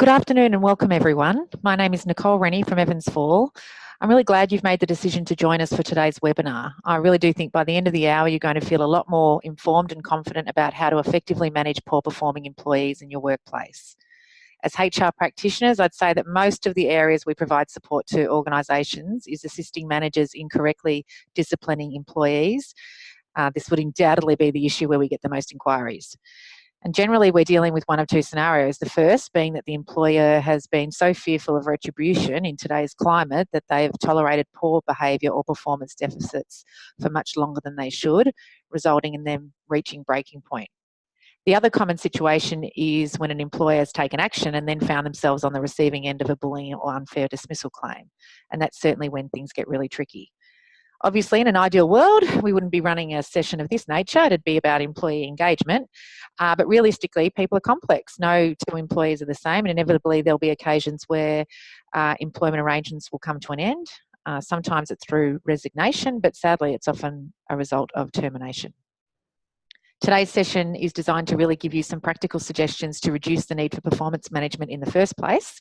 Good afternoon and welcome everyone. My name is Nicole Rennie from Evans Fall. I'm really glad you've made the decision to join us for today's webinar. I really do think by the end of the hour you're going to feel a lot more informed and confident about how to effectively manage poor performing employees in your workplace. As HR practitioners, I'd say that most of the areas we provide support to organisations is assisting managers in correctly disciplining employees. This would undoubtedly be the issue where we get the most inquiries. And generally, we're dealing with one of two scenarios. The first being that the employer has been so fearful of retribution in today's climate that they have tolerated poor behaviour or performance deficits for much longer than they should, resulting in them reaching breaking point. The other common situation is when an employer has taken action and then found themselves on the receiving end of a bullying or unfair dismissal claim. And that's certainly when things get really tricky. Obviously, in an ideal world, we wouldn't be running a session of this nature. It'd be about employee engagement. But realistically, people are complex. No two employees are the same, and inevitably there'll be occasions where employment arrangements will come to an end. Sometimes it's through resignation, but sadly it's often a result of termination. Today's session is designed to really give you some practical suggestions to reduce the need for performance management in the first place.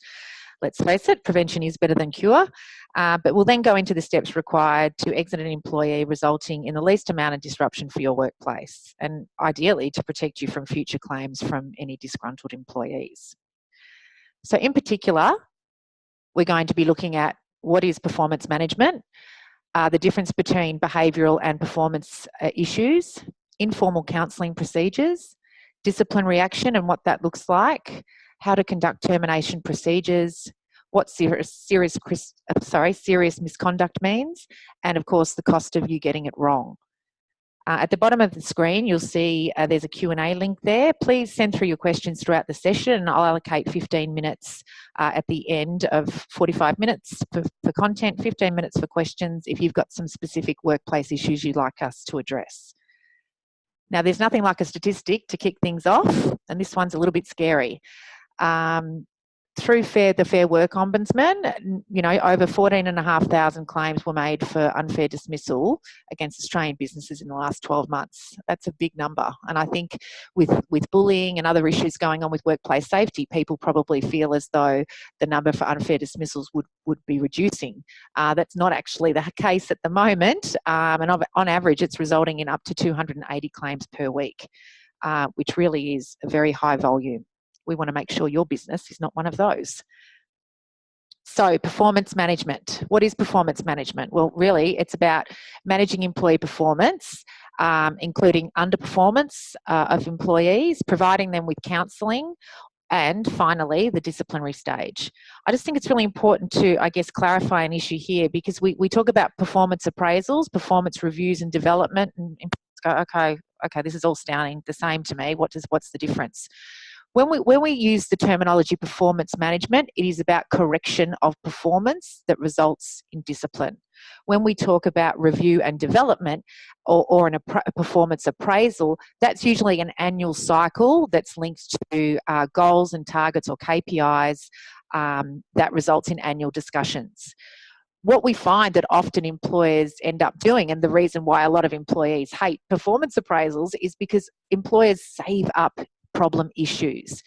Let's face it, prevention is better than cure, but we'll then go into the steps required to exit an employee, resulting in the least amount of disruption for your workplace, and ideally to protect you from future claims from any disgruntled employees. So in particular, we're going to be looking at what is performance management, the difference between behavioural and performance issues, informal counselling procedures, disciplinary action and what that looks like, how to conduct termination procedures, what serious misconduct means, and of course the cost of you getting it wrong. At the bottom of the screen you'll see there's a Q&A link there. Please send through your questions throughout the session and I'll allocate 15 minutes at the end of 45 minutes for content, 15 minutes for questions if you've got some specific workplace issues you'd like us to address. Now there's nothing like a statistic to kick things off, and this one's a little bit scary. Through the Fair Work Ombudsman, over 14,500 claims were made for unfair dismissal against Australian businesses in the last 12 months. That's a big number. And I think with bullying and other issues going on with workplace safety, people probably feel as though the number for unfair dismissals would be reducing. That's not actually the case at the moment. And on average, it's resulting in up to 280 claims per week, which really is a very high volume. We want to make sure your business is not one of those. So performance management. What is performance management? Well, really, it's about managing employee performance, including underperformance of employees, providing them with counselling, and finally, the disciplinary stage. I just think it's really important to, clarify an issue here because we talk about performance appraisals, performance reviews and development, and go, okay, this is all sounding the same to me. What's the difference? When we use the terminology performance management, it is about correction of performance that results in discipline. When we talk about review and development or a performance appraisal, that's usually an annual cycle that's linked to goals and targets or KPIs that results in annual discussions. What we find that often employers end up doing, and the reason why a lot of employees hate performance appraisals, is because employers save up problem issues,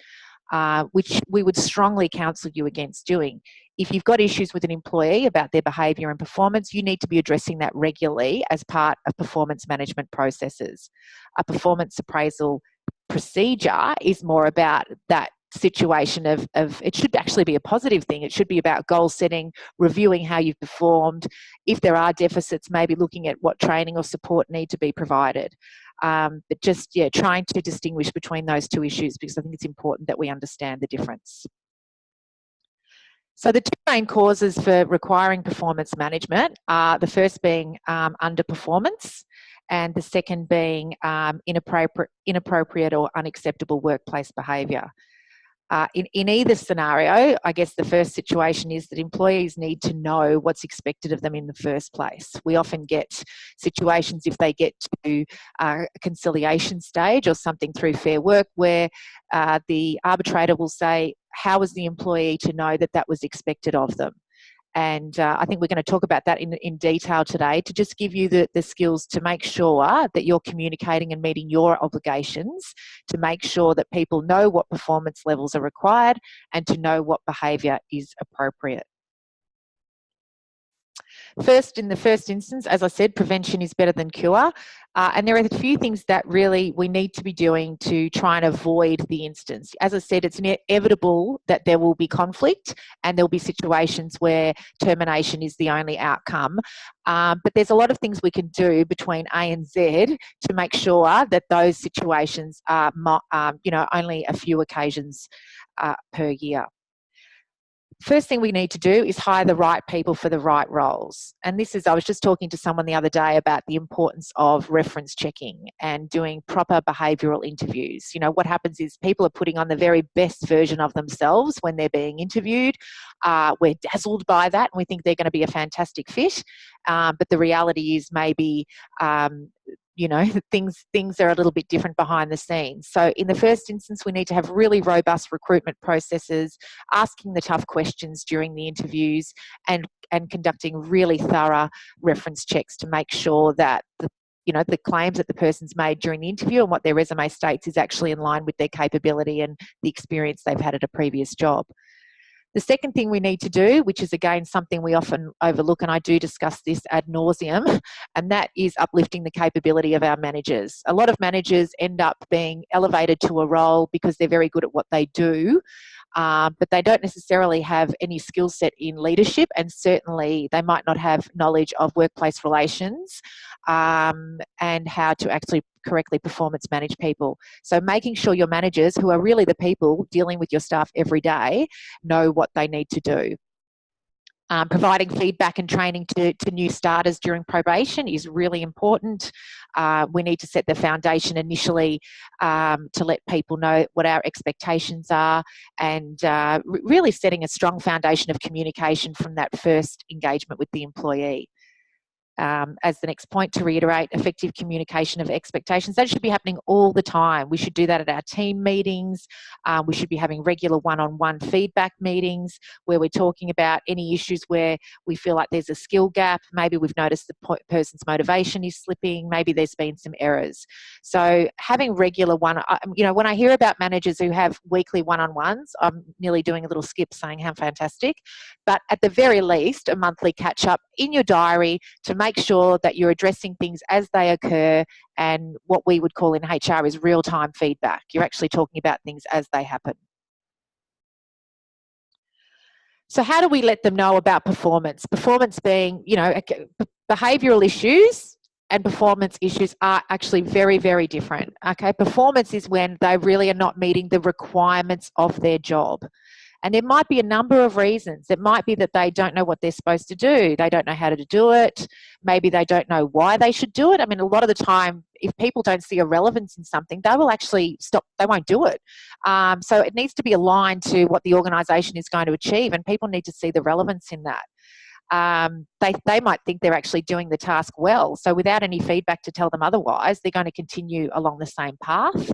which we would strongly counsel you against doing. If you've got issues with an employee about their behaviour and performance, you need to be addressing that regularly as part of performance management processes. A performance appraisal procedure is more about that situation of it should actually be a positive thing. It should be about goal setting, reviewing how you've performed. If there are deficits, maybe looking at what training or support need to be provided. But just trying to distinguish between those two issues because I think it's important that we understand the difference. So the two main causes for requiring performance management are the first being underperformance and the second being inappropriate or unacceptable workplace behaviour. In either scenario, I guess the first situation is that employees need to know what's expected of them in the first place. We often get situations if they get to a conciliation stage or something through Fair Work where the arbitrator will say, how was the employee to know that that was expected of them? And I think we're going to talk about that in detail today, to just give you the skills to make sure that you're communicating and meeting your obligations, to make sure that people know what performance levels are required, and to know what behaviour is appropriate. First, in the first instance, as I said, prevention is better than cure. And there are a few things that really we need to be doing to try and avoid the instance. As I said, it's inevitable that there will be conflict and there'll be situations where termination is the only outcome. But there's a lot of things we can do between A and Z to make sure that those situations are, only a few occasions per year. First thing we need to do is hire the right people for the right roles. And this is, I was just talking to someone the other day about the importance of reference checking and doing proper behavioural interviews. You know, what happens is people are putting on the very best version of themselves when they're being interviewed. We're dazzled by that and we think they're going to be a fantastic fit. But the reality is maybe things are a little bit different behind the scenes. So in the first instance, we need to have really robust recruitment processes, asking the tough questions during the interviews, and conducting really thorough reference checks to make sure that the claims that the person's made during the interview and what their resume states is actually in line with their capability and the experience they've had at a previous job. The second thing we need to do, which is again something we often overlook, and I do discuss this ad nauseum, and that is uplifting the capability of our managers. A lot of managers end up being elevated to a role because they're very good at what they do, but they don't necessarily have any skill set in leadership, and certainly they might not have knowledge of workplace relations and how to actually correctly performance manage people. So making sure your managers, who are really the people dealing with your staff every day, know what they need to do. Providing feedback and training to new starters during probation is really important. We need to set the foundation initially to let people know what our expectations are, and really setting a strong foundation of communication from that first engagement with the employee. As the next point, to reiterate, effective communication of expectations. That should be happening all the time. We should do that at our team meetings. We should be having regular one-on-one feedback meetings where we're talking about any issues where we feel like there's a skill gap. Maybe we've noticed the person's motivation is slipping. Maybe there's been some errors. So having regular when I hear about managers who have weekly one-on-ones, I'm nearly doing a little skip saying how fantastic. But at the very least, a monthly catch-up in your diary to make sure that you're addressing things as they occur, and what we would call in HR is real-time feedback. You're actually talking about things as they happen. So how do we let them know about performance? Performance being, behavioural issues and performance issues are actually very, very different. Okay, performance is when they really are not meeting the requirements of their job. And there might be a number of reasons. It might be that they don't know what they're supposed to do. They don't know how to do it. Maybe they don't know why they should do it. I mean, a lot of the time, if people don't see a relevance in something, they will actually stop. They won't do it. So it needs to be aligned to what the organisation is going to achieve, and people need to see the relevance in that. They might think they're actually doing the task well. So without any feedback to tell them otherwise, they're going to continue along the same path.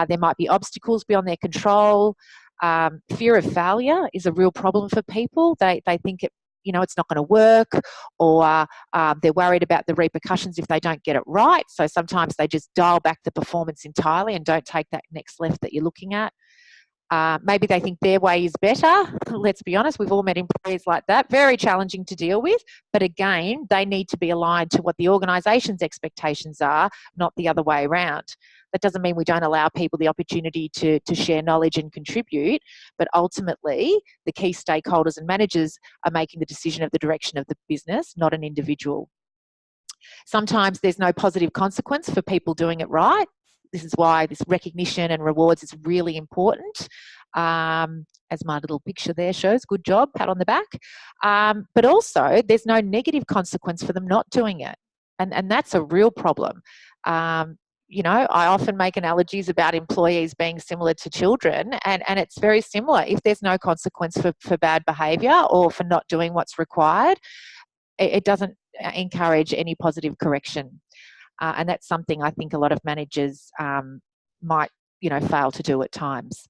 There might be obstacles beyond their control. Fear of failure is a real problem for people. They think it's not going to work, or they're worried about the repercussions if they don't get it right. So sometimes they just dial back the performance entirely and don't take that next left that you're looking at. Maybe they think their way is better. Let's be honest, we've all met employees like that. Very challenging to deal with. But again, they need to be aligned to what the organisation's expectations are, not the other way around. That doesn't mean we don't allow people the opportunity to share knowledge and contribute, but ultimately the key stakeholders and managers are making the decision of the direction of the business, not an individual. Sometimes there's no positive consequence for people doing it right. This is why this recognition and rewards is really important. As my little picture there shows, good job, pat on the back. But also there's no negative consequence for them not doing it. And that's a real problem. I often make analogies about employees being similar to children, and it's very similar. If there's no consequence for bad behaviour or for not doing what's required, it doesn't encourage any positive correction. And that's something I think a lot of managers might, fail to do at times.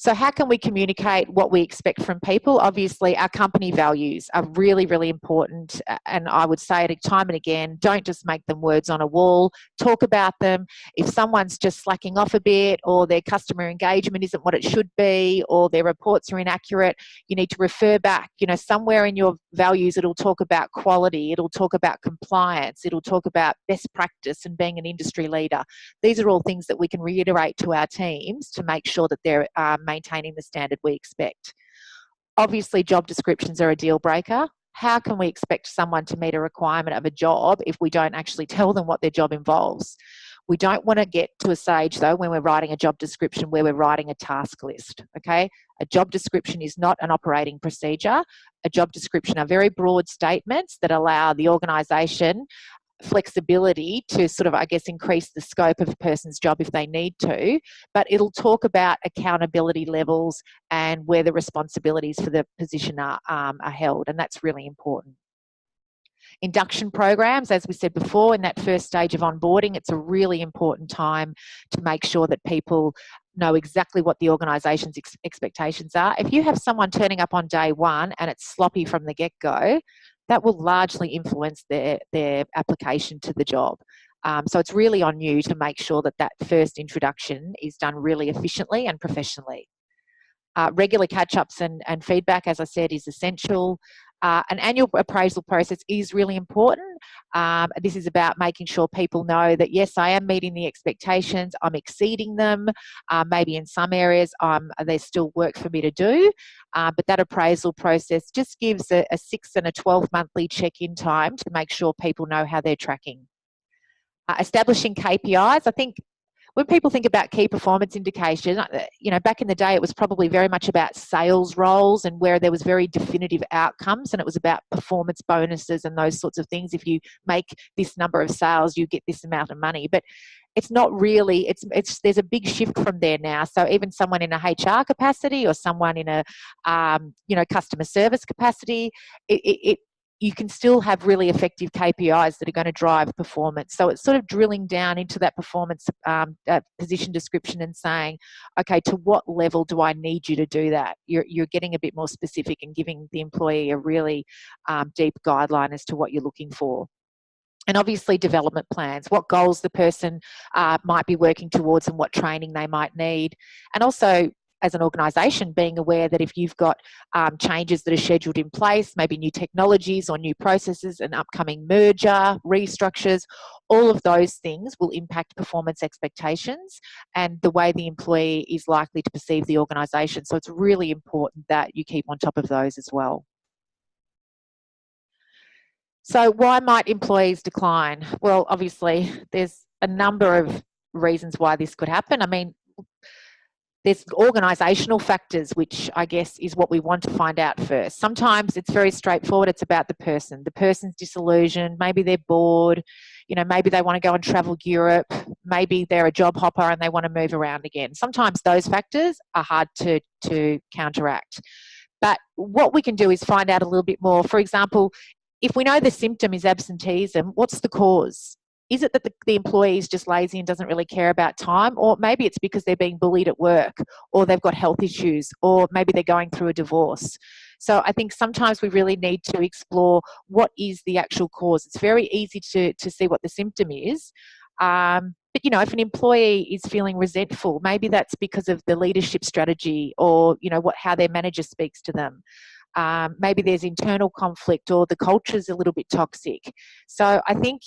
So how can we communicate what we expect from people? Obviously, our company values are really, really important. And I would say it time and again, don't just make them words on a wall. Talk about them. If someone's just slacking off a bit, or their customer engagement isn't what it should be, or their reports are inaccurate, you need to refer back. Somewhere in your values, it'll talk about quality. It'll talk about compliance. It'll talk about best practice and being an industry leader. These are all things that we can reiterate to our teams to make sure that they're maintaining the standard we expect. Obviously, job descriptions are a deal breaker. How can we expect someone to meet a requirement of a job if we don't actually tell them what their job involves? We don't want to get to a stage, though, when we're writing a job description where we're writing a task list, okay? A job description is not an operating procedure. A job description are very broad statements that allow the organisation flexibility to sort of, I guess, increase the scope of a person's job if they need to, but it'll talk about accountability levels and where the responsibilities for the position are held, and that's really important. Induction programs, as we said before, in that first stage of onboarding, it's a really important time to make sure that people know exactly what the organisation's expectations are. If you have someone turning up on day one and it's sloppy from the get-go, that will largely influence their application to the job. So it's really on you to make sure that that first introduction is done really efficiently and professionally. Regular catch-ups and feedback, as I said, is essential. An annual appraisal process is really important. This is about making sure people know that, yes, I am meeting the expectations, I'm exceeding them. Maybe in some areas there's still work for me to do, but that appraisal process just gives a 6 and a 12 monthly check-in time to make sure people know how they're tracking. Establishing KPIs, I think when people think about key performance indication, back in the day, it was probably very much about sales roles and where there was very definitive outcomes, and it was about performance bonuses and those sorts of things. If you make this number of sales, you get this amount of money. But it's not really, there's a big shift from there now. So even someone in a HR capacity or someone in a, customer service capacity, you can still have really effective KPIs that are going to drive performance. So it's sort of drilling down into that performance position description and saying, okay, to what level do I need you to do that? You're getting a bit more specific and giving the employee a really deep guideline as to what you're looking for. And obviously development plans, what goals the person might be working towards and what training they might need. And also, as an organisation, being aware that if you've got changes that are scheduled in place, maybe new technologies or new processes, an upcoming merger, restructures, all of those things will impact performance expectations and the way the employee is likely to perceive the organisation. So it's really important that you keep on top of those as well. So why might employees decline? Well, obviously, there's a number of reasons why this could happen. I mean, there's organisational factors, which I guess is what we want to find out first. Sometimes it's very straightforward. It's about the person. The person's disillusioned. Maybe they're bored. Maybe they want to go and travel Europe. Maybe they're a job hopper and they want to move around again. Sometimes those factors are hard to counteract. But what we can do is find out a little bit more. For example, if we know the symptom is absenteeism, what's the cause? Is it that the employee is just lazy and doesn't really care about time? Or maybe it's because they're being bullied at work, or they've got health issues, or maybe they're going through a divorce. So I think sometimes we really need to explore what is the actual cause. It's very easy to see what the symptom is. But, if an employee is feeling resentful, maybe that's because of the leadership strategy or, how their manager speaks to them. Maybe there's internal conflict or the culture's a little bit toxic. So I think,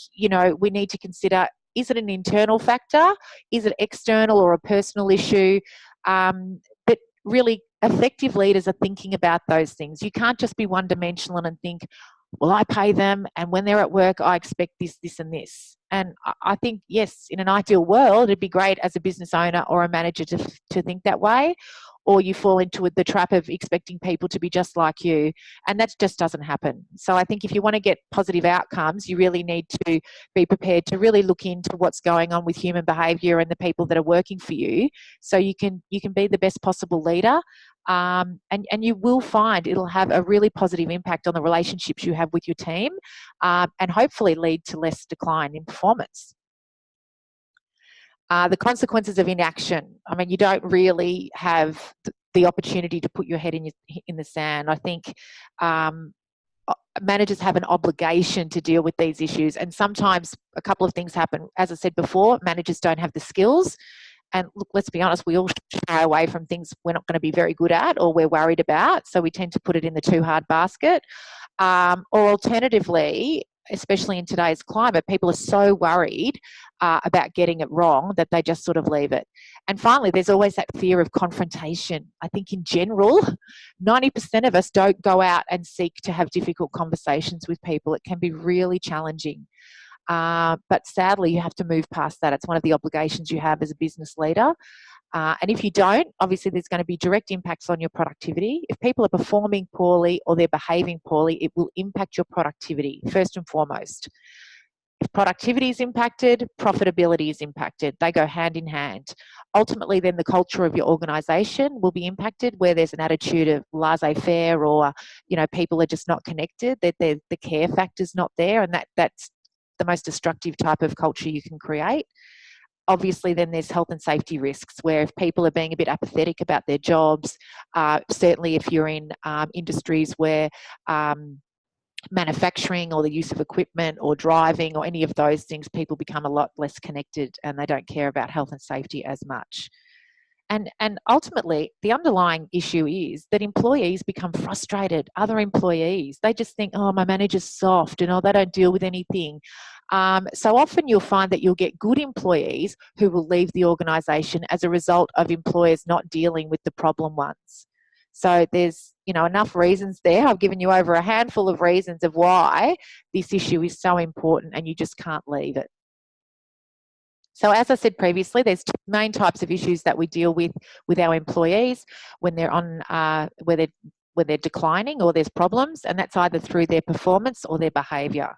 we need to consider, is it an internal factor? Is it external or a personal issue? But really effective leaders are thinking about those things. You can't just be one-dimensional and think, well, I pay them and when they're at work, I expect this, this and this. And I think, yes, in an ideal world, it'd be great as a business owner or a manager to think that way. Or you fall into the trap of expecting people to be just like you, and that just doesn't happen. So I think if you want to get positive outcomes, you really need to be prepared to really look into what's going on with human behaviour and the people that are working for you, so you can be the best possible leader, and you will find it'll have a really positive impact on the relationships you have with your team, and hopefully lead to less decline in performance. The consequences of inaction. I mean, you don't really have the opportunity to put your head in the sand. I think managers have an obligation to deal with these issues, and sometimes a couple of things happen. As I said before, managers don't have the skills, and look, let's be honest, we all shy away from things we're not going to be very good at or we're worried about, so we tend to put it in the too hard basket. Or alternatively, especially in today's climate, people are so worried about getting it wrong that they just sort of leave it. And finally, there's always that fear of confrontation. I think in general, 90% of us don't go out and seek to have difficult conversations with people. It can be really challenging. But sadly, you have to move past that. It's one of the obligations you have as a business leader. And if you don't, obviously there's going to be direct impacts on your productivity. If people are performing poorly or they're behaving poorly, it will impact your productivity, first and foremost. If productivity is impacted, profitability is impacted. They go hand in hand. Ultimately, then the culture of your organisation will be impacted, where there's an attitude of laissez-faire, or people are just not connected. That the care factor's not there, and that's the most destructive type of culture you can create. Obviously, then there's health and safety risks, where if people are being a bit apathetic about their jobs, certainly if you're in industries where manufacturing or the use of equipment or driving or any of those things, people become a lot less connected and they don't care about health and safety as much. And ultimately, the underlying issue is that employees become frustrated. Other employees, they just think, oh, my manager's soft and they don't deal with anything. So often you'll find that you'll get good employees who will leave the organisation as a result of employers not dealing with the problem ones. So there's enough reasons there. I've given you over a handful of reasons of why this issue is so important and you just can't leave it. So as I said previously, there's two main types of issues that we deal with our employees when they're on where they're declining or there's problems, and that's either through their performance or their behaviour.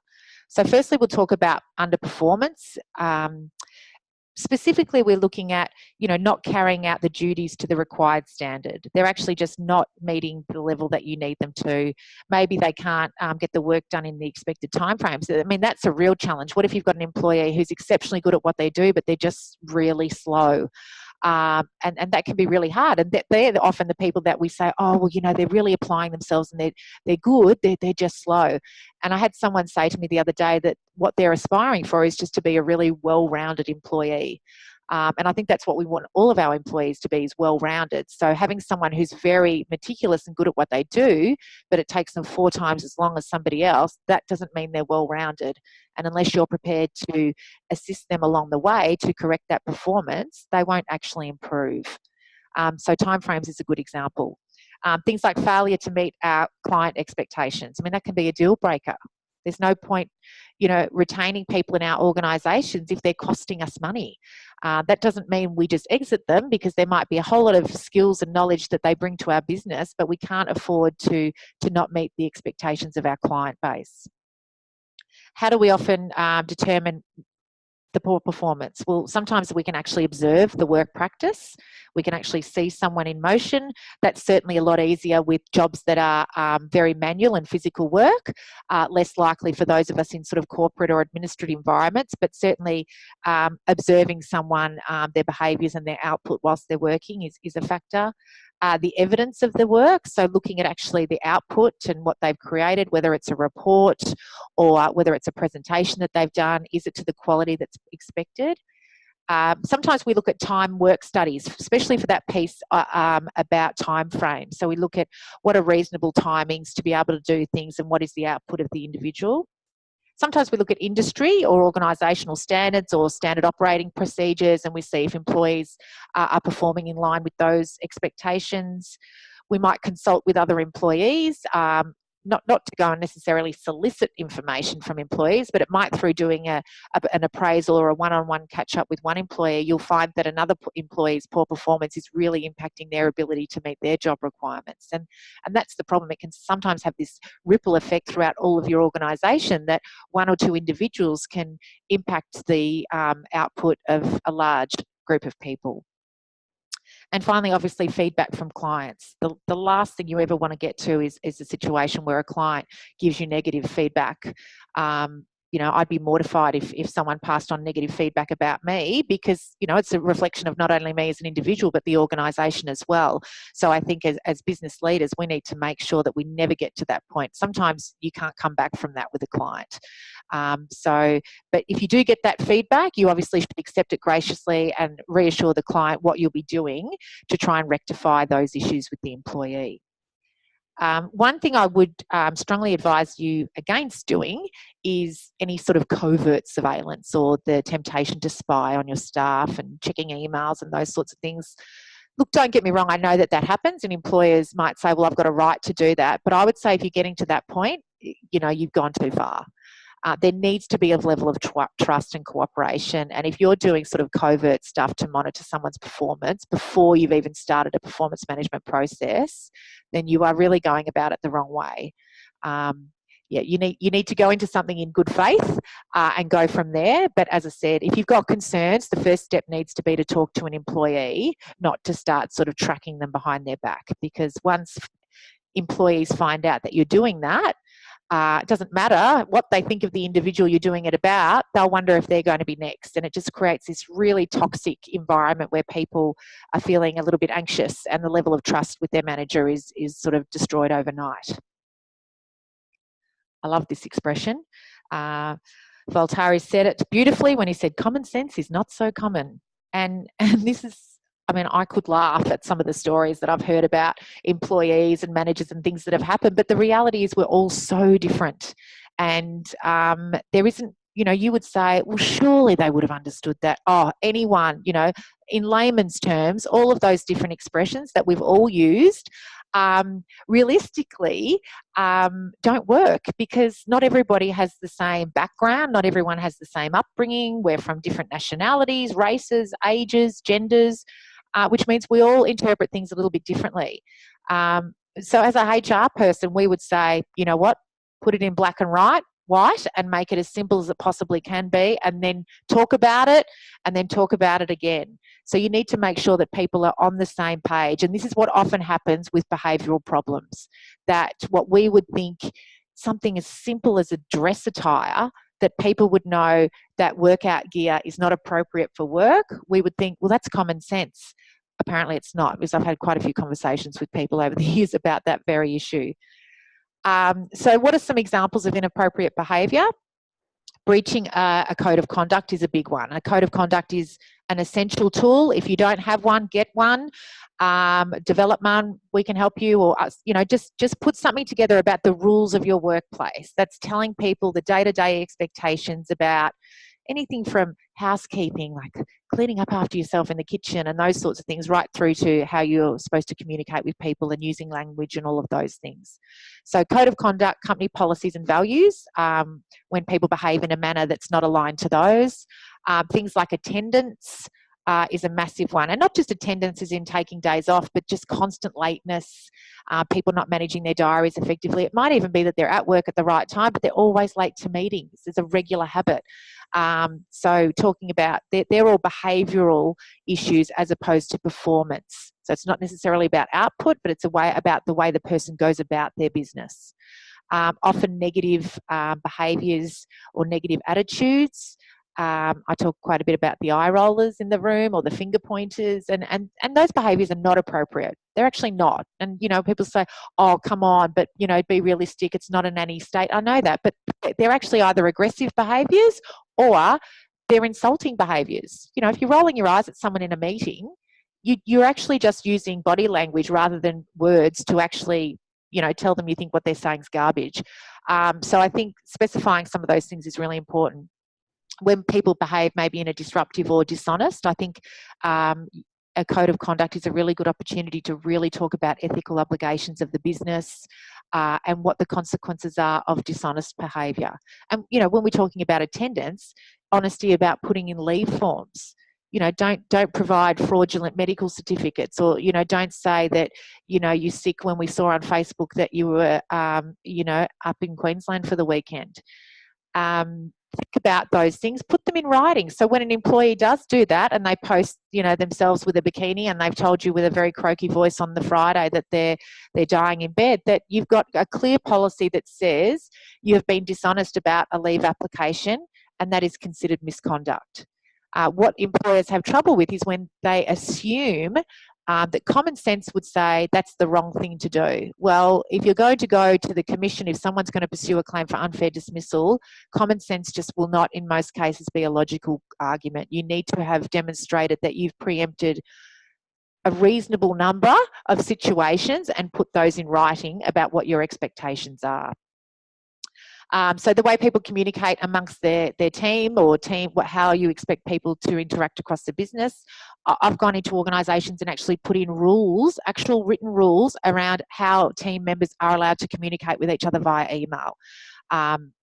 So firstly, we'll talk about underperformance. Specifically, we're looking at, not carrying out the duties to the required standard. They're actually just not meeting the level that you need them to. Maybe they can't get the work done in the expected timeframes. I mean, that's a real challenge. What if you've got an employee who's exceptionally good at what they do, but they're just really slow? And that can be really hard. And they're often the people that we say, oh, well, they're really applying themselves and they're good, they're just slow. And I had someone say to me the other day that what they're aspiring for is just to be a really well-rounded employee. And I think that's what we want all of our employees to be, is well-rounded. So having someone who's very meticulous and good at what they do, but it takes them 4 times as long as somebody else, that doesn't mean they're well-rounded. And unless you're prepared to assist them along the way to correct that performance, they won't actually improve. So timeframes is a good example. Things like failure to meet our client expectations. I mean, that can be a deal breaker. There's no point, retaining people in our organisations if they're costing us money. That doesn't mean we just exit them, because there might be a whole lot of skills and knowledge that they bring to our business, but we can't afford to not meet the expectations of our client base. How do we often determine the poor performance? Well, sometimes we can actually observe the work practice. We can actually see someone in motion. That's certainly a lot easier with jobs that are very manual and physical work, less likely for those of us in sort of corporate or administrative environments, but certainly observing someone, their behaviours and their output whilst they're working is a factor. The evidence of the work, so looking at actually the output and what they've created, whether it's a report or whether it's a presentation that they've done, is it to the quality that's expected? Sometimes we look at time work studies, especially for that piece about time frames. So we look at what are reasonable timings to be able to do things and what is the output of the individual. Sometimes we look at industry or organisational standards or standard operating procedures, and we see if employees are performing in line with those expectations. We might consult with other employees, not to go and necessarily solicit information from employees, but it might, through doing an appraisal or a one-on-one catch-up with one employee, you'll find that another employee's poor performance is really impacting their ability to meet their job requirements. And that's the problem. It can sometimes have this ripple effect throughout all of your organisation, that one or two individuals can impact the output of a large group of people. And finally, obviously, feedback from clients. The last thing you ever want to get to is a situation where a client gives you negative feedback. I'd be mortified if someone passed on negative feedback about me, because, it's a reflection of not only me as an individual, but the organisation as well. So I think as business leaders, we need to make sure that we never get to that point. Sometimes you can't come back from that with a client. But if you do get that feedback, you obviously should accept it graciously and reassure the client what you'll be doing to try and rectify those issues with the employee. One thing I would strongly advise you against doing is any sort of covert surveillance or the temptation to spy on your staff and checking emails and those sorts of things. Look, don't get me wrong, I know that happens, and employers might say, well, I've got a right to do that. But I would say if you're getting to that point, you've gone too far. There needs to be a level of trust and cooperation. And if you're doing sort of covert stuff to monitor someone's performance before you've even started a performance management process, then you are really going about it the wrong way. You need to go into something in good faith and go from there. But as I said, if you've got concerns, the first step needs to be to talk to an employee, not to start sort of tracking them behind their back. Because once employees find out that you're doing that, it doesn't matter what they think of the individual you're doing it about, they'll wonder if they're going to be next. And it just creates this really toxic environment where people are feeling a little bit anxious, and the level of trust with their manager is sort of destroyed overnight. I love this expression. Voltaire said it beautifully when he said, common sense is not so common. And this is, I could laugh at some of the stories that I've heard about employees and managers and things that have happened, but the reality is we're all so different. And there isn't, you would say, well, surely they would have understood that. Oh, anyone, in layman's terms, all of those different expressions that we've all used realistically don't work, because not everybody has the same background, not everyone has the same upbringing. We're from different nationalities, races, ages, genders, which means we all interpret things a little bit differently. So as a HR person, we would say, you know what, put it in black and white and make it as simple as it possibly can be, and then talk about it, and then talk about it again. So you need to make sure that people are on the same page. And this is what often happens with behavioural problems, that what we would think something as simple as a dress attire, that people would know that workout gear is not appropriate for work, we would think, well, that's common sense. Apparently it's not, because I've had quite a few conversations with people over the years about that very issue. So what are some examples of inappropriate behaviour? Breaching a code of conduct is a big one. A code of conduct is an essential tool. If you don't have one, get one. Develop one. We can help you, or just put something together about the rules of your workplace. That's telling people the day-to-day expectations about anything from housekeeping, like cleaning up after yourself in the kitchen and those sorts of things, right through to how you're supposed to communicate with people and using language and all of those things. So code of conduct, company policies and values, when people behave in a manner that's not aligned to those. Things like attendance is a massive one. And not just attendance as in taking days off, but just constant lateness, people not managing their diaries effectively. It might even be that they're at work at the right time, but they're always late to meetings. It's a regular habit. So talking about, they're all behavioural issues as opposed to performance. So it's not necessarily about output, but it's about the way the person goes about their business. Often negative behaviours or negative attitudes. I talk quite a bit about the eye rollers in the room, or the finger pointers, and those behaviours are not appropriate. They're actually not. And, people say, oh, come on, but, be realistic. It's not a nanny state. I know that, but they're actually either aggressive behaviours or they're insulting behaviours. If you're rolling your eyes at someone in a meeting, you're actually just using body language rather than words to actually, tell them you think what they're saying is garbage. So I think specifying some of those things is really important. When people behave maybe in a disruptive or dishonest, I think a code of conduct is a really good opportunity to really talk about ethical obligations of the business and what the consequences are of dishonest behaviour. And, when we're talking about attendance, honesty about putting in leave forms. Don't provide fraudulent medical certificates, or, don't say that, you're sick when we saw on Facebook that you were, up in Queensland for the weekend. think about those things, put them in writing. So when an employee does do that and they post, themselves with a bikini and they've told you with a very croaky voice on the Friday that they're dying in bed, that you've got a clear policy that says you have been dishonest about a leave application, and that is considered misconduct. What employers have trouble with is when they assume that common sense would say that's the wrong thing to do. Well, if you're going to go to the commission, if someone's going to pursue a claim for unfair dismissal, common sense just will not, in most cases, be a logical argument. You need to have demonstrated that you've preempted a reasonable number of situations and put those in writing about what your expectations are. So the way people communicate amongst their team or how you expect people to interact across the business. I've gone into organisations and actually put in rules, actual written rules around how team members are allowed to communicate with each other via email.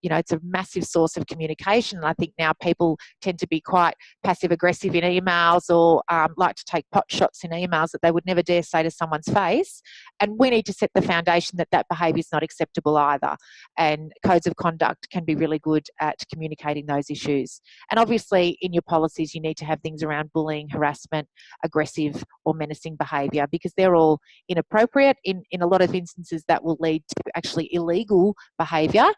It's a massive source of communication. And I think now people tend to be quite passive aggressive in emails or like to take pot shots in emails that they would never dare say to someone's face. And we need to set the foundation that behaviour is not acceptable either. And codes of conduct can be really good at communicating those issues. And obviously in your policies, you need to have things around bullying, harassment, aggressive or menacing behaviour, because they're all inappropriate. In a lot of instances, that will lead to actually illegal behaviour.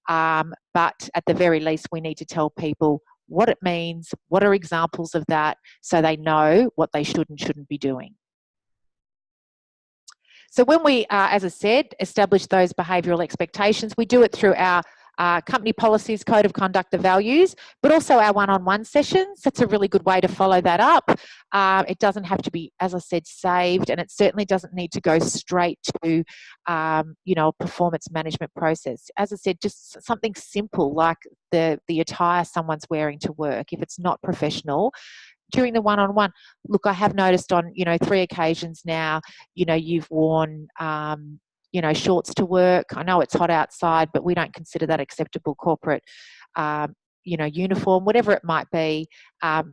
But at the very least, we need to tell people what it means, what are examples of that, so they know what they should and shouldn't be doing. So when we, as I said, establish those behavioural expectations, we do it through our company policies, code of conduct, the values, but also our one-on-one sessions. That's a really good way to follow that up. It doesn't have to be, as I said, saved, and it certainly doesn't need to go straight to, a performance management process. As I said, just something simple like the attire someone's wearing to work. If it's not professional, during the one-on-one, look, I have noticed on, 3 occasions now, you've worn, shorts to work. I know it's hot outside, but we don't consider that acceptable corporate, uniform, whatever it might be.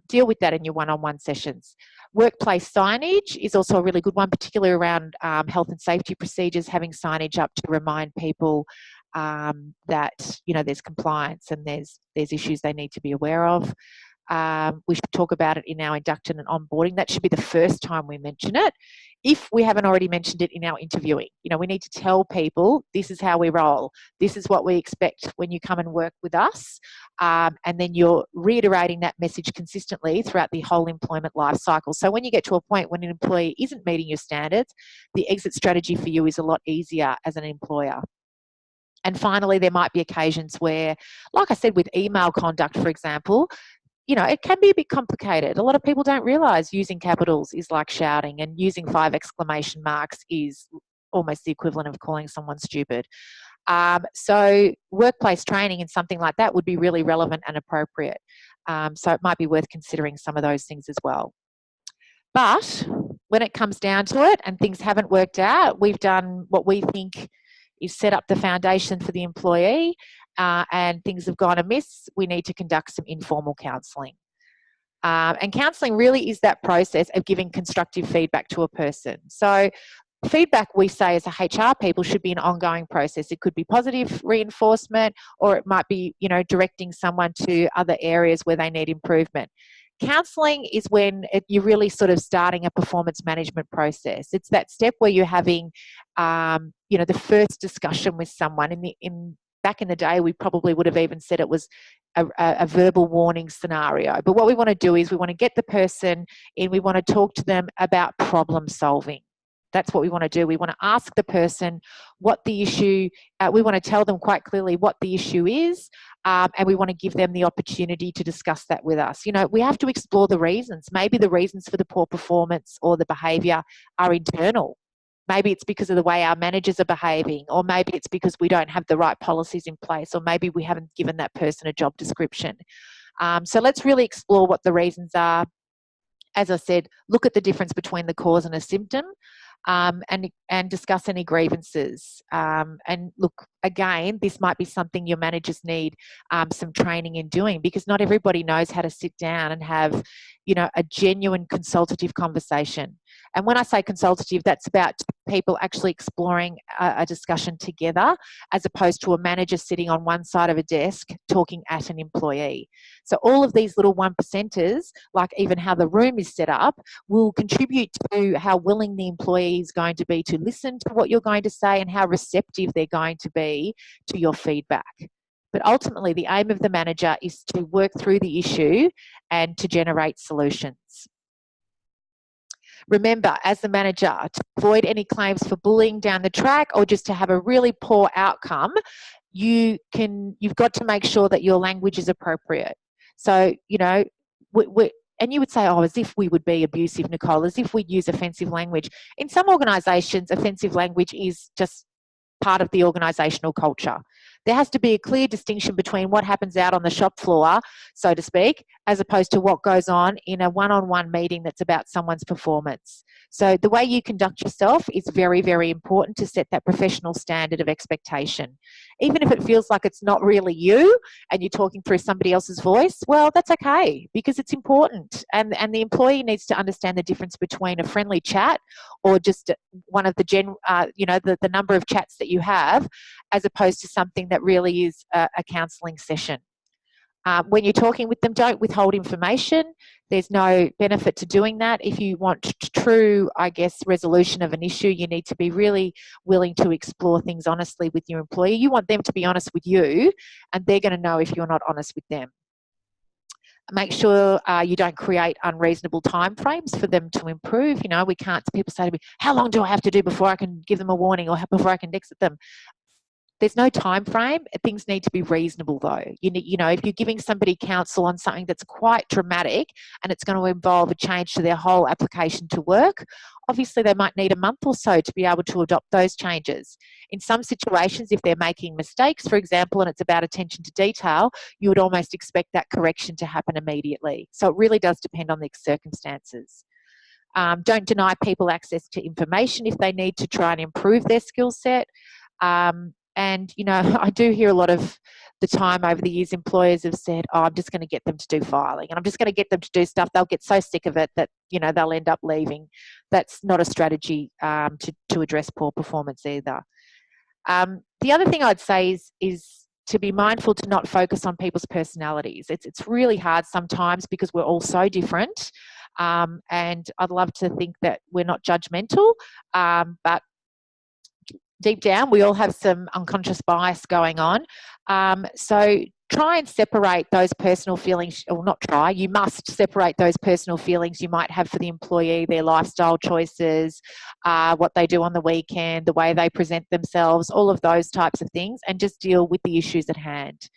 Deal with that in your one-on-one sessions. Workplace signage is also a really good one, particularly around health and safety procedures, having signage up to remind people that, there's compliance and there's issues they need to be aware of. We should talk about it in our induction and onboarding. That should be the first time we mention it. If we haven't already mentioned it in our interviewing, we need to tell people this is how we roll. This is what we expect when you come and work with us. And then you're reiterating that message consistently throughout the whole employment life cycle. So when you get to a point when an employee isn't meeting your standards, the exit strategy for you is a lot easier as an employer. And finally, there might be occasions where, like I said, with email conduct, for example, it can be a bit complicated. A lot of people don't realise using capitals is like shouting, and using 5 exclamation marks is almost the equivalent of calling someone stupid. So workplace training and something like that would be really relevant and appropriate. So it might be worth considering some of those things as well. But when it comes down to it and things haven't worked out, we've done what we think is set up the foundation for the employee, and things have gone amiss, we need to conduct some informal counselling. And counselling really is that process of giving constructive feedback to a person. So feedback, we say as a HR people, should be an ongoing process. It could be positive reinforcement, or it might be, directing someone to other areas where they need improvement. Counselling is when you're really sort of starting a performance management process. It's that step where you're having, the first discussion with someone. Back in the day, we probably would have even said it was a verbal warning scenario. But what we want to do is we want to get the person in, we want to talk to them about problem solving. That's what we want to do. We want to ask the person what the issue, we want to tell them quite clearly what the issue is, and we want to give them the opportunity to discuss that with us. We have to explore the reasons. Maybe the reasons for the poor performance or the behaviour are internal. Maybe it's because of the way our managers are behaving, or maybe it's because we don't have the right policies in place, or maybe we haven't given that person a job description. So let's really explore what the reasons are. As I said, look at the difference between the cause and a symptom, and discuss any grievances. And look, again, this might be something your managers need some training in doing, because not everybody knows how to sit down and have, you know, a genuine consultative conversation. And when I say consultative, that's about people actually exploring a discussion together, as opposed to a manager sitting on one side of a desk talking at an employee. So all of these little 1%ers, like even how the room is set up, will contribute to how willing the employee is going to be to listen to what you're going to say and how receptive they're going to be to your feedback. But ultimately, the aim of the manager is to work through the issue and to generate solutions. Remember, as the manager, to avoid any claims for bullying down the track or just to have a really poor outcome, you've got to make sure that your language is appropriate. So, you know, and you would say, oh, as if we would be abusive, Nicole, as if we'd use offensive language. In some organisations, offensive language is just part of the organisational culture. There has to be a clear distinction between what happens out on the shop floor, so to speak, as opposed to what goes on in a one-on-one meeting that's about someone's performance. So the way you conduct yourself is very, very important to set that professional standard of expectation. Even if it feels like it's not really you and you're talking through somebody else's voice, well, that's okay, because it's important. And the employee needs to understand the difference between a friendly chat or just one of the the number of chats that you have, as opposed to something that really is a counselling session. When you're talking with them, don't withhold information. There's no benefit to doing that. If you want true, I guess, resolution of an issue, you need to be really willing to explore things honestly with your employee. You want them to be honest with you, and they're going to know if you're not honest with them. Make sure you don't create unreasonable timeframes for them to improve. You know, people say to me, how long do I have to do before I can give them a warning or before I can exit them? There's no time frame. Things need to be reasonable, though. You know, if you're giving somebody counsel on something that's quite dramatic and it's going to involve a change to their whole application to work, obviously they might need a month or so to be able to adopt those changes. In some situations, if they're making mistakes, for example, and it's about attention to detail, you would almost expect that correction to happen immediately. So it really does depend on the circumstances. Don't deny people access to information if they need to try and improve their skill set. And, you know, I do hear a lot of the time over the years, employers have said, oh, I'm just going to get them to do filing and I'm just going to get them to do stuff. They'll get so sick of it that, you know, they'll end up leaving. That's not a strategy to address poor performance either. The other thing I'd say is to be mindful to not focus on people's personalities. It's really hard sometimes because we're all so different. And I'd love to think that we're not judgmental, but deep down, we all have some unconscious bias going on. So try and separate those personal feelings, or not try, you must separate those personal feelings you might have for the employee, their lifestyle choices, what they do on the weekend, the way they present themselves, all of those types of things, and just deal with the issues at hand.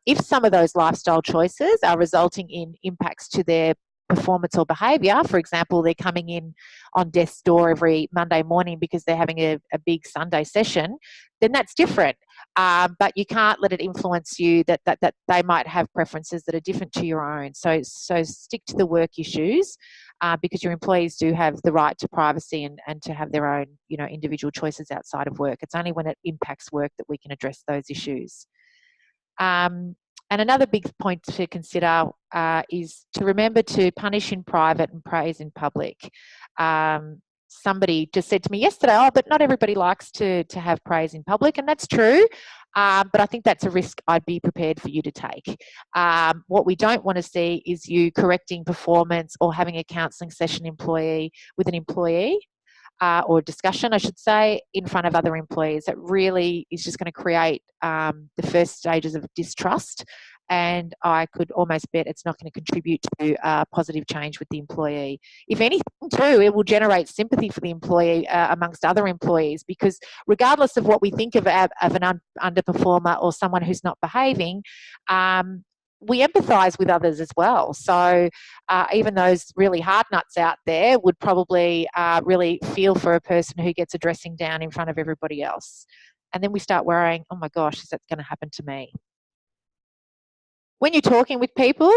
If some of those lifestyle choices are resulting in impacts to their performance or behaviour, for example, they're coming in on death's door every Monday morning because they're having a big Sunday session, then that's different. But you can't let it influence you that they might have preferences that are different to your own. So stick to the work issues because your employees do have the right to privacy and to have their own, you know, individual choices outside of work. It's only when it impacts work that we can address those issues. And another big point to consider is to remember to punish in private and praise in public. Somebody just said to me yesterday, oh, but not everybody likes to have praise in public, and that's true. But I think that's a risk I'd be prepared for you to take. What we don't want to see is you correcting performance or having a counselling session with an employee. Or discussion, I should say, in front of other employees. It really is just going to create the first stages of distrust, and I could almost bet it's not going to contribute to positive change with the employee. If anything, too, it will generate sympathy for the employee amongst other employees, because regardless of what we think of an underperformer or someone who's not behaving, we empathise with others as well. So even those really hard nuts out there would probably really feel for a person who gets a dressing down in front of everybody else. And then we start worrying, oh my gosh, is that going to happen to me? When you're talking with people,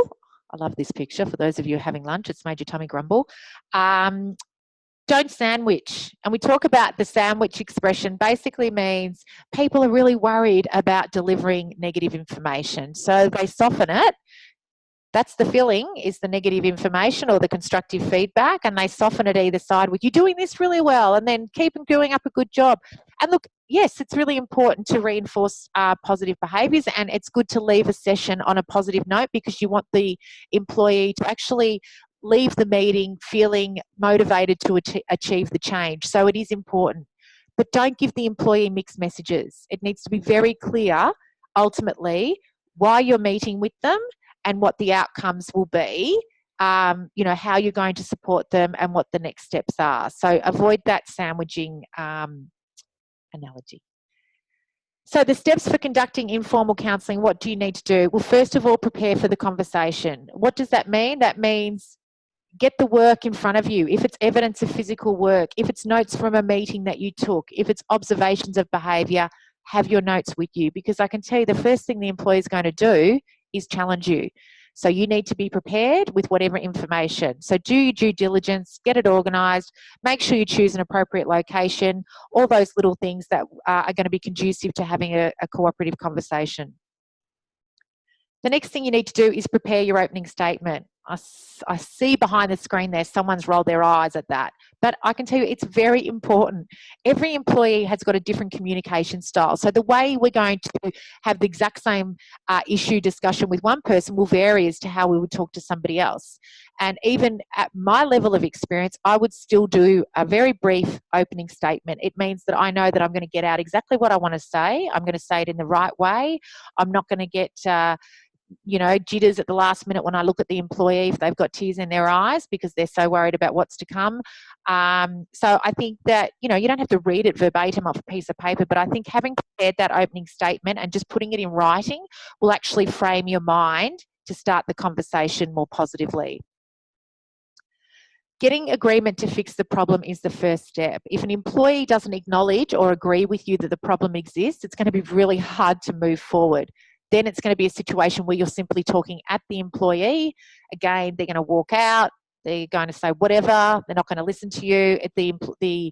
I love this picture. For those of you having lunch, it's made your tummy grumble. Don't sandwich. And we talk about the sandwich expression, basically means people are really worried about delivering negative information. So they soften it. That's the filling, is the negative information or the constructive feedback, and they soften it either side with, you're doing this really well, and then keep doing up a good job. And look, yes, it's really important to reinforce positive behaviours, and it's good to leave a session on a positive note because you want the employee to actually leave the meeting feeling motivated to achieve the change. So it is important. But don't give the employee mixed messages. It needs to be very clear, ultimately, why you're meeting with them and what the outcomes will be, how you're going to support them and what the next steps are. So avoid that sandwiching analogy. So the steps for conducting informal counselling, what do you need to do? Well, first of all, prepare for the conversation. What does that mean? That means get the work in front of you. If it's evidence of physical work, if it's notes from a meeting that you took, if it's observations of behaviour, have your notes with you, because I can tell you the first thing the employee is going to do is challenge you. So you need to be prepared with whatever information. So do your due diligence, get it organised, make sure you choose an appropriate location, all those little things that are going to be conducive to having a cooperative conversation. The next thing you need to do is prepare your opening statement. I see behind the screen there someone's rolled their eyes at that, but I can tell you it's very important. Every employee has got a different communication style. So the way we're going to have the exact same issue discussion with one person will vary as to how we would talk to somebody else. And even at my level of experience, I would still do a very brief opening statement. It means that I know that I'm going to get out exactly what I want to say. I'm going to say it in the right way. I'm not going to get jitters at the last minute when I look at the employee if they've got tears in their eyes because they're so worried about what's to come. So I think that, you don't have to read it verbatim off a piece of paper, but I think having prepared that opening statement and just putting it in writing will actually frame your mind to start the conversation more positively. Getting agreement to fix the problem is the first step. If an employee doesn't acknowledge or agree with you that the problem exists, it's going to be really hard to move forward. Then it's going to be a situation where you're simply talking at the employee. Again, they're going to walk out. They're going to say whatever. They're not going to listen to you. The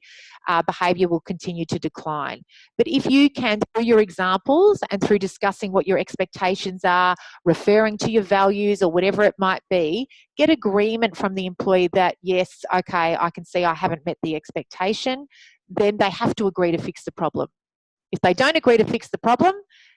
behaviour will continue to decline. But if you can, through your examples and through discussing what your expectations are, referring to your values or whatever it might be, get agreement from the employee that, yes, okay, I can see I haven't met the expectation, then they have to agree to fix the problem. If they don't agree to fix the problem,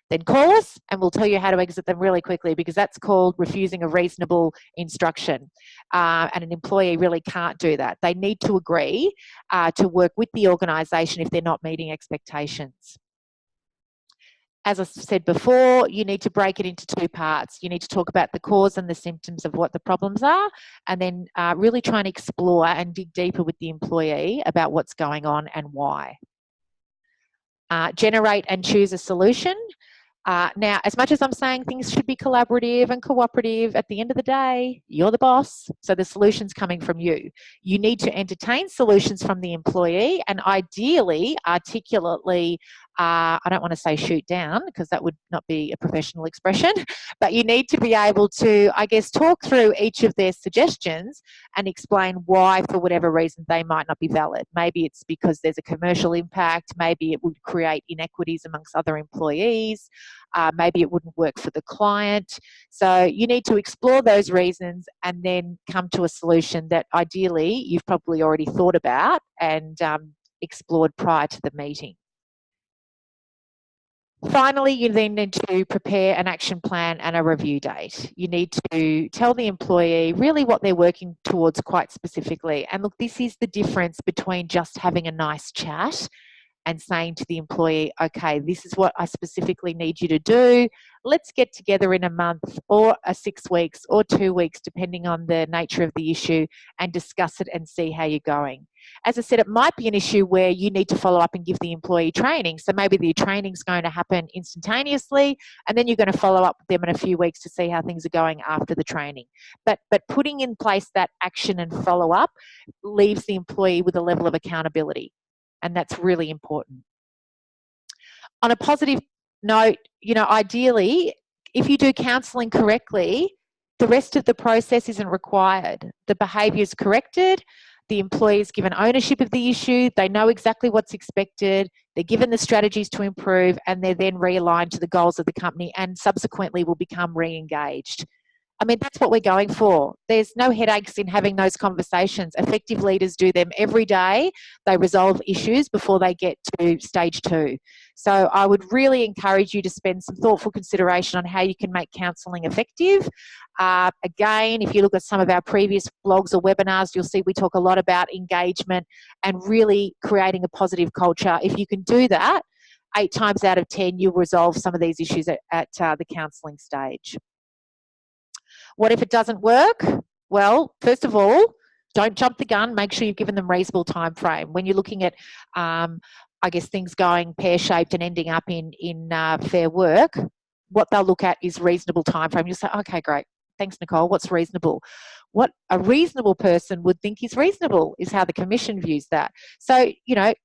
then call us and we'll tell you how to exit them really quickly, because that's called refusing a reasonable instruction. And an employee really can't do that. They need to agree to work with the organisation if they're not meeting expectations. As I said before, you need to break it into two parts. You need to talk about the cause and the symptoms of what the problems are, and then really try and explore and dig deeper with the employee about what's going on and why. Generate and choose a solution. Now, as much as I'm saying things should be collaborative and cooperative, at the end of the day, you're the boss, so the solution's coming from you. You need to entertain solutions from the employee and ideally, articulately, I don't want to say shoot down because that would not be a professional expression, but you need to be able to, I guess, talk through each of their suggestions and explain why, for whatever reason, they might not be valid. Maybe it's because there's a commercial impact, maybe it would create inequities amongst other employees, maybe it wouldn't work for the client. So you need to explore those reasons and then come to a solution that ideally you've probably already thought about and explored prior to the meeting. Finally, you then need to prepare an action plan and a review date. You need to tell the employee really what they're working towards quite specifically. And look, this is the difference between just having a nice chat and saying to the employee, okay, this is what I specifically need you to do. Let's get together in a month or 6 weeks or 2 weeks, depending on the nature of the issue, and discuss it and see how you're going. As I said, it might be an issue where you need to follow up and give the employee training. So maybe the training is going to happen instantaneously, and then you're going to follow up with them in a few weeks to see how things are going after the training. But putting in place that action and follow up leaves the employee with a level of accountability. And that's really important. On a positive note, ideally, if you do counselling correctly, the rest of the process isn't required. The behaviour is corrected, The employee is given ownership of the issue. They know exactly what's expected. They're given the strategies to improve, and they're then realigned to the goals of the company and subsequently will become re-engaged. I mean, that's what we're going for. There's no headaches in having those conversations. Effective leaders do them every day. They resolve issues before they get to stage 2. So I would really encourage you to spend some thoughtful consideration on how you can make counselling effective. Again, if you look at some of our previous blogs or webinars, you'll see we talk a lot about engagement and really creating a positive culture. If you can do that, 8 times out of 10, you'll resolve some of these issues at the counselling stage. What if it doesn't work? Well, first of all, don't jump the gun. Make sure you've given them reasonable time frame. When you're looking at, I guess, things going pear-shaped and ending up in Fair Work, what they'll look at is reasonable time frame. You'll say, okay, great. Thanks, Nicole. What's reasonable? What a reasonable person would think is reasonable is how the Commission views that. So,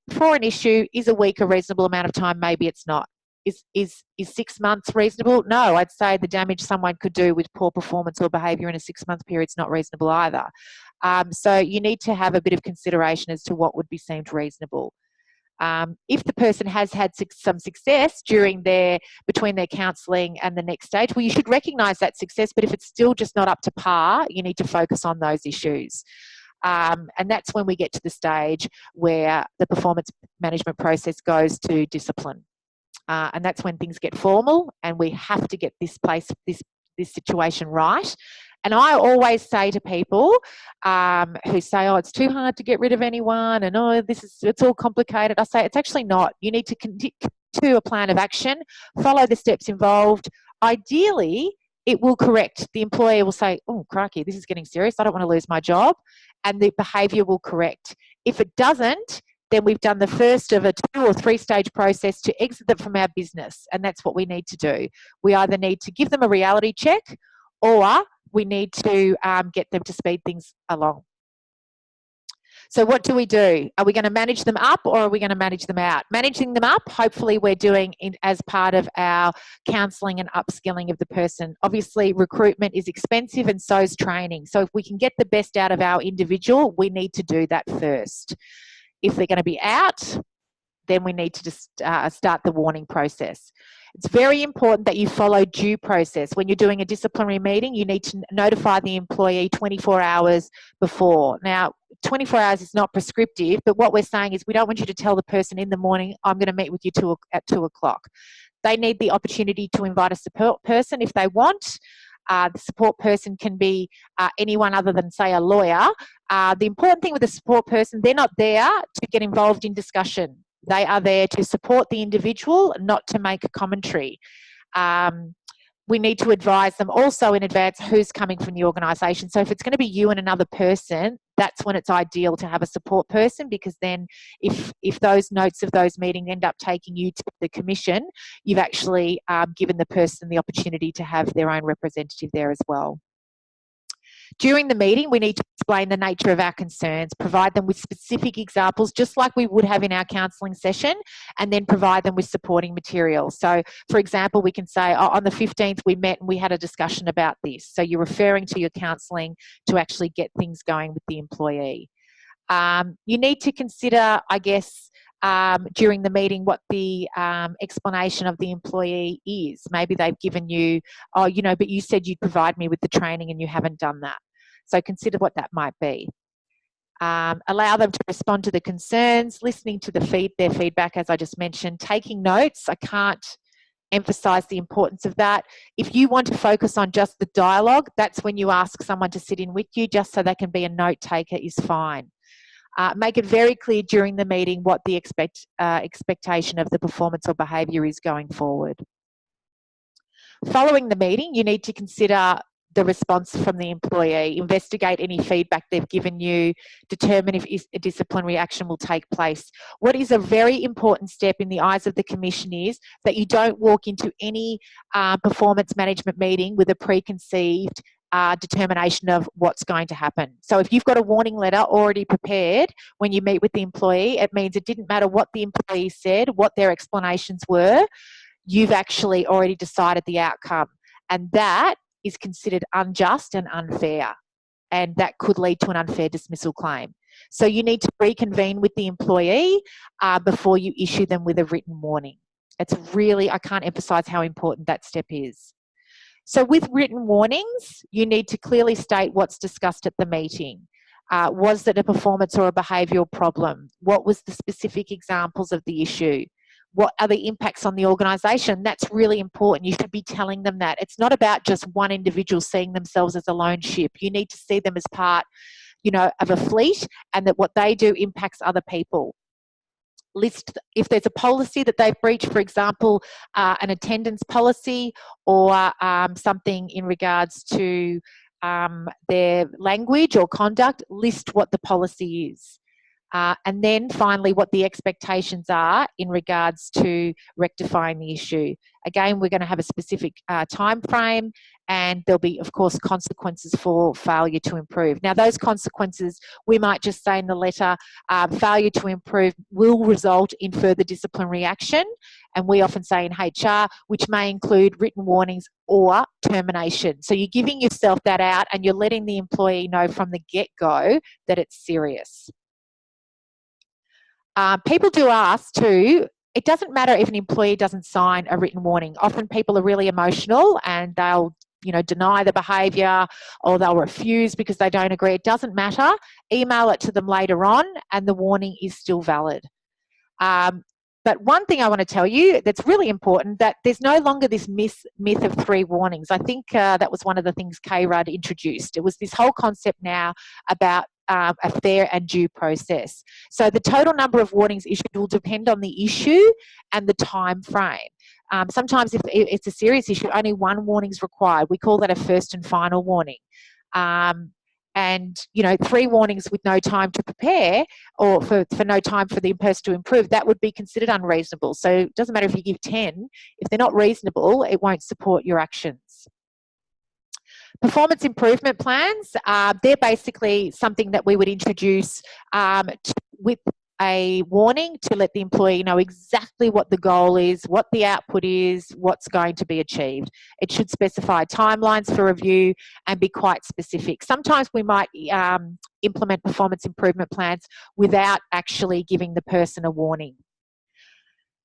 for an issue, is a week a reasonable amount of time? Maybe it's not. Is 6 months reasonable? No, I'd say the damage someone could do with poor performance or behaviour in a 6-month period is not reasonable either. So you need to have a bit of consideration as to what would be seemed reasonable. If the person has had some success between their counselling and the next stage, well, you should recognise that success, but if it's still just not up to par, you need to focus on those issues. And that's when we get to the stage where the performance management process goes to discipline. And that's when things get formal and we have to get this situation right. And I always say to people who say, oh, it's too hard to get rid of anyone and it's all complicated. I say, it's actually not. You need to do a plan of action, follow the steps involved. Ideally, it will correct. The employer will say, oh, crikey, this is getting serious. I don't want to lose my job. And the behaviour will correct. If it doesn't, then we've done the first of a 2 or 3 stage process to exit them from our business. And that's what we need to do. We either need to give them a reality check or we need to get them to speed things along. So what do we do? Are we going to manage them up or are we going to manage them out? Managing them up, hopefully we're doing as part of our counselling and upskilling of the person. Obviously, recruitment is expensive and so is training. So if we can get the best out of our individual, we need to do that first. If they're going to be out, then we need to just start the warning process. It's very important that you follow due process. When you're doing a disciplinary meeting, you need to notify the employee 24 hours before. Now, 24 hours is not prescriptive, but what we're saying is we don't want you to tell the person in the morning, I'm going to meet with you at 2 o'clock. They need the opportunity to invite a support person if they want. The support person can be anyone other than, say, a lawyer. The important thing with a support person, they're not there to get involved in discussion. They are there to support the individual, not to make a commentary. We need to advise them also in advance who's coming from the organisation. So if it's going to be you and another person, that's when it's ideal to have a support person, because then if those notes of those meetings end up taking you to the Commission, you've actually given the person the opportunity to have their own representative there as well. During the meeting, we need to explain the nature of our concerns, provide them with specific examples, just like we would have in our counselling session, and then provide them with supporting material. So, for example, we can say, oh, on the 15th we met and we had a discussion about this. So you're referring to your counselling to actually get things going with the employee. You need to consider, I guess, during the meeting what the explanation of the employee is. Maybe they've given you, oh, but you said you'd provide me with the training and you haven't done that. So consider what that might be. Allow them to respond to the concerns, listening to their feedback, as I just mentioned, taking notes. I can't emphasize the importance of that. If you want to focus on just the dialogue, that's when you ask someone to sit in with you, just so they can be a note taker is fine. Make it very clear during the meeting what the expectation of the performance or behaviour is going forward. Following the meeting, you need to consider the response from the employee, investigate any feedback they've given you, determine if a disciplinary action will take place. What is a very important step in the eyes of the Commission is that you don't walk into any performance management meeting with a preconceived determination of what's going to happen. So if you've got a warning letter already prepared when you meet with the employee, it means it didn't matter what the employee said, what their explanations were, you've actually already decided the outcome. And that is considered unjust and unfair. And that could lead to an unfair dismissal claim. So you need to reconvene with the employee before you issue them with a written warning. It's really, I can't emphasize how important that step is. So with written warnings, you need to clearly state what's discussed at the meeting. Was it a performance or a behavioural problem? What was the specific examples of the issue? What are the impacts on the organisation? That's really important. You should be telling them that. It's not about just one individual seeing themselves as a lone ship. You need to see them as part, of a fleet, and that what they do impacts other people. List if there's a policy that they've breached, for example, an attendance policy or something in regards to their language or conduct, list what the policy is. And then finally, what the expectations are in regards to rectifying the issue. Again, we're going to have a specific time frame, and there'll be, of course, consequences for failure to improve. Now, those consequences, we might just say in the letter, failure to improve will result in further disciplinary action, and we often say in HR, which may include written warnings or termination. So you're giving yourself that out, and you're letting the employee know from the get-go that it's serious. People do ask too, it doesn't matter if an employee doesn't sign a written warning. Often people are really emotional and they'll deny the behaviour, or they'll refuse because they don't agree. It doesn't matter. Email it to them later on and the warning is still valid. But one thing I want to tell you that's really important, that there's no longer this myth of 3 warnings. I think that was one of the things K-Rudd introduced. It was this whole concept now about a fair and due process. So the total number of warnings issued will depend on the issue and the time frame. Sometimes if it's a serious issue, only 1 warning is required. We call that a first and final warning. And 3 warnings with no time to prepare, or for no time for the person to improve, that would be considered unreasonable. So it doesn't matter if you give 10, if they're not reasonable, it won't support your actions. Performance improvement plans, they're basically something that we would introduce with a warning to let the employee know exactly what the goal is, what the output is, what's going to be achieved. It should specify timelines for review and be quite specific. Sometimes we might implement performance improvement plans without actually giving the person a warning.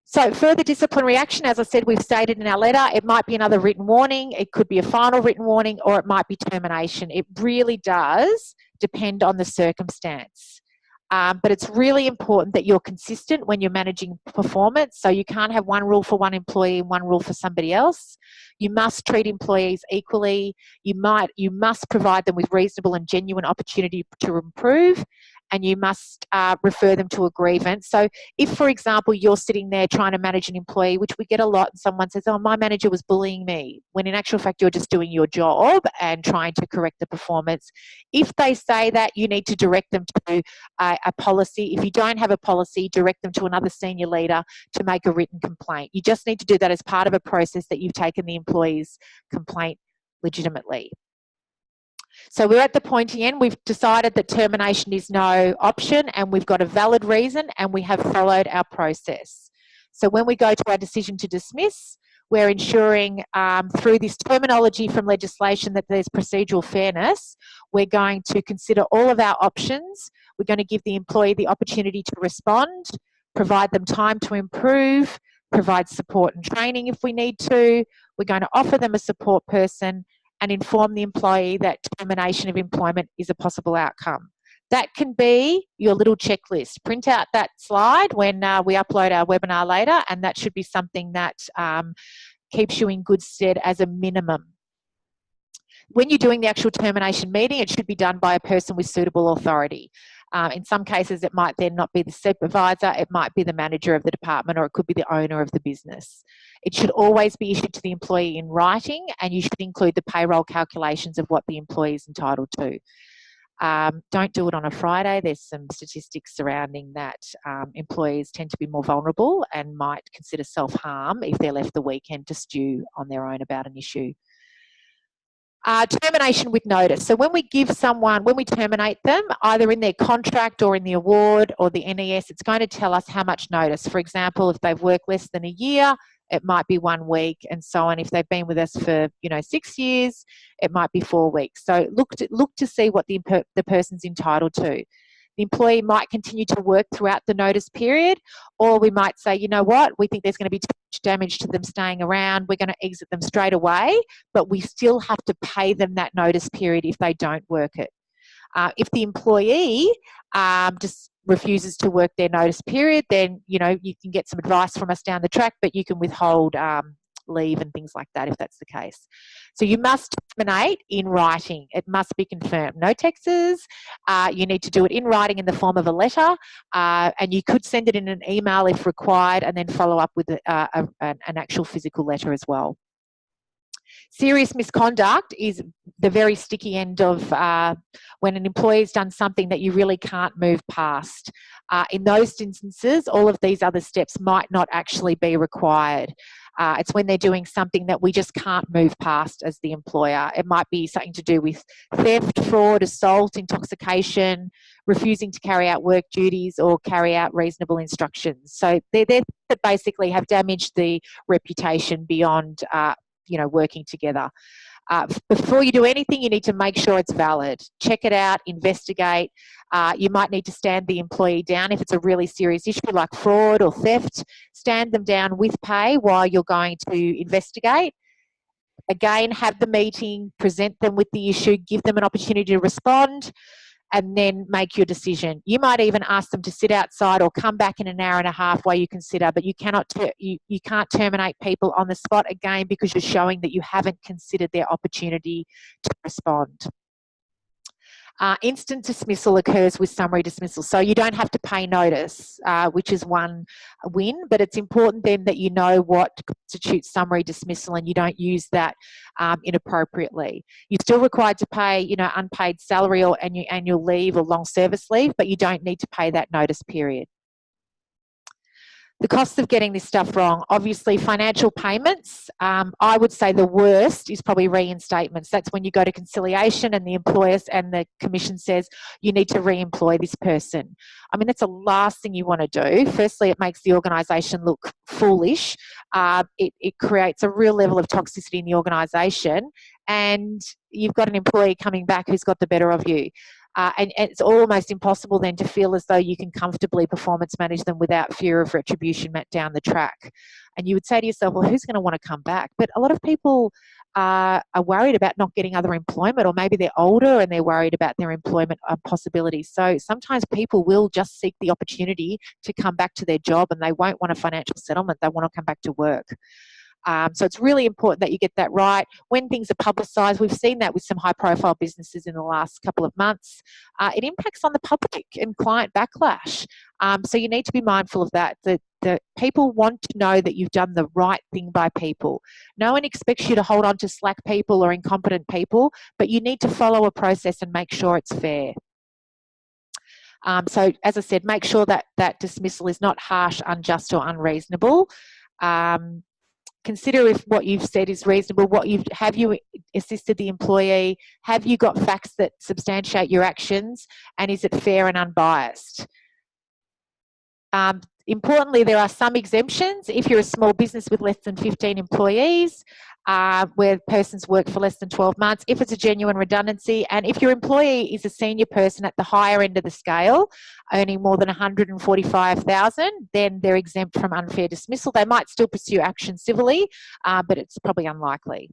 So further disciplinary action, as I said, we've stated in our letter, it might be another written warning, it could be a final written warning, or it might be termination. It really does depend on the circumstance. But it's really important that you're consistent when you're managing performance. So you can't have one rule for one employee and one rule for somebody else. You must treat employees equally. You must provide them with reasonable and genuine opportunity to improve, and you must refer them to a grievance. So if, for example, you're sitting there trying to manage an employee, which we get a lot, and someone says, oh, my manager was bullying me, when in actual fact you're just doing your job and trying to correct the performance. If they say that, you need to direct them to a policy. If you don't have a policy, direct them to another senior leader to make a written complaint. You just need to do that as part of a process that you've taken the employee's complaint legitimately. So we're at the pointy end. We've decided that termination is no option, and we've got a valid reason, and we have followed our process. So when we go to our decision to dismiss, we're ensuring through this terminology from legislation that there's procedural fairness. We're going to consider all of our options. We're going to give the employee the opportunity to respond, provide them time to improve, provide support and training if we need to. We're going to offer them a support person and inform the employee that termination of employment is a possible outcome. That can be your little checklist. Print out that slide when we upload our webinar later, and that should be something that keeps you in good stead as a minimum. When you're doing the actual termination meeting, it should be done by a person with suitable authority. In some cases, it might then not be the supervisor, it might be the manager of the department, or it could be the owner of the business. It should always be issued to the employee in writing, and you should include the payroll calculations of what the employee is entitled to. Don't do it on a Friday. There's some statistics surrounding that. Employees tend to be more vulnerable and might consider self-harm if they're left the weekend to stew on their own about an issue. Termination with notice. So when we terminate them, either in their contract or in the award or the NES, it's going to tell us how much notice. For example, if they've worked less than a year, it might be 1 week, and so on. If they've been with us for 6 years, it might be 4 weeks. So look to see what the person's entitled to. The employee might continue to work throughout the notice period, or we might say, you know what, we think there's going to be too much damage to them staying around. We're going to exit them straight away, but we still have to pay them that notice period if they don't work it. If the employee just refuses to work their notice period, then, you know, you can get some advice from us down the track, but you can withhold leave and things like that if that's the case. So you must terminate in writing. It must be confirmed. No texts. You need to do it in writing in the form of a letter, and you could send it in an email if required, and then follow up with an actual physical letter as well. Serious misconduct is the very sticky end of when an employee's done something that you really can't move past. In those instances, all of these other steps might not actually be required. It's when they're doing something that we just can't move past as the employer. It might be something to do with theft, fraud, assault, intoxication, refusing to carry out work duties or carry out reasonable instructions. So they're that basically have damaged the reputation beyond you know, working together. Before you do anything, you need to make sure it's valid. Check it out, investigate. You might need to stand the employee down if it's a really serious issue like fraud or theft. Stand them down with pay while you're going to investigate. Again, have the meeting, present them with the issue, give them an opportunity to respond, and then make your decision. You might even ask them to sit outside or come back in an hour and a half while you consider, but you cannot you can't terminate people on the spot again, because you're showing that you haven't considered their opportunity to respond. Instant dismissal occurs with summary dismissal. So you don't have to pay notice, which is one win, but it's important then that you know what constitutes summary dismissal and you don't use that inappropriately. You're still required to pay, you know, unpaid salary or annual leave or long service leave, but you don't need to pay that notice period. The costs of getting this stuff wrong, obviously financial payments. I would say the worst is probably reinstatements. That's when you go to conciliation and the employers and the commission says you need to re-employ this person. I mean, that's the last thing you want to do. Firstly, it makes the organisation look foolish. It creates a real level of toxicity in the organisation, and you've got an employee coming back who's got the better of you. And it's almost impossible then to feel as though you can comfortably performance manage them without fear of retribution down the track. And you would say to yourself, well, who's going to want to come back? But a lot of people are worried about not getting other employment, or maybe they're older and they're worried about their employment possibilities. So sometimes people will just seek the opportunity to come back to their job, and they won't want a financial settlement. They want to come back to work. So it's really important that you get that right. When things are publicised, we've seen that with some high-profile businesses in the last couple of months. It impacts on the public and client backlash. So you need to be mindful of that. The people want to know that you've done the right thing by people. No one expects you to hold on to slack people or incompetent people, but you need to follow a process and make sure it's fair. So as I said, make sure that that dismissal is not harsh, unjust or unreasonable. Consider if what you've said is reasonable. Have you assisted the employee? Have you got facts that substantiate your actions? And is it fair and unbiased? Importantly, there are some exemptions. If you're a small business with less than 15 employees, where persons work for less than 12 months, if it's a genuine redundancy, and if your employee is a senior person at the higher end of the scale, earning more than $145,000, then they're exempt from unfair dismissal. They might still pursue action civilly, but it's probably unlikely.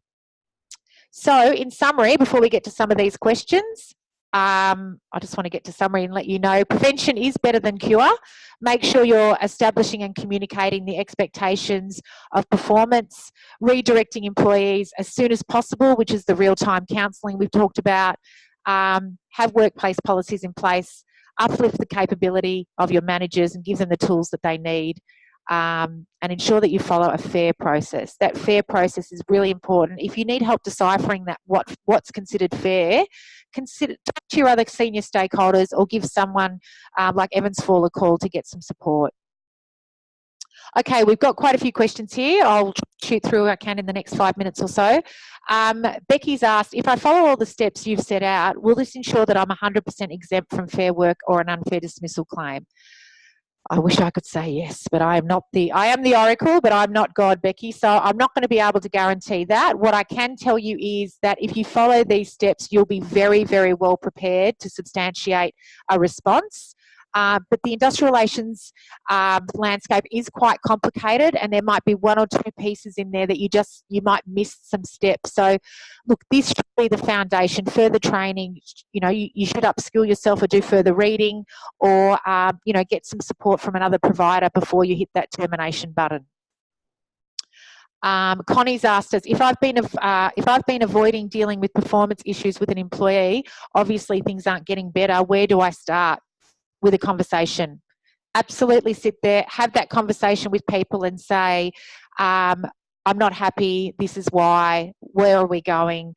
So in summary, before we get to some of these questions, I just want to get to summary and let you know prevention is better than cure. Make sure you're establishing and communicating the expectations of performance, redirecting employees as soon as possible, which is the real-time counselling we've talked about. Have workplace policies in place, uplift the capability of your managers and give them the tools that they need. And ensure that you follow a fair process. That fair process is really important. If you need help deciphering that what's considered fair, talk to your other senior stakeholders or give someone like Evans Fall a call to get some support. Okay, we've got quite a few questions here. I'll shoot through I can in the next 5 minutes or so. Becky's asked, if I follow all the steps you've set out, will this ensure that I'm 100% exempt from fair work or an unfair dismissal claim? I wish I could say yes, but I am the oracle, but I'm not God, Becky. So I'm not going to be able to guarantee that. What I can tell you is that if you follow these steps, you'll be very, very well prepared to substantiate a response. But the industrial relations landscape is quite complicated, and there might be one or two pieces in there that you might miss some steps. So, look, this should be the foundation. Further training, you should upskill yourself or do further reading, or get some support from another provider before you hit that termination button. Connie's asked us, if I've been avoiding dealing with performance issues with an employee, obviously things aren't getting better. Where do I start? With a conversation. Absolutely sit there, have that conversation with people and say, I'm not happy, this is why, where are we going?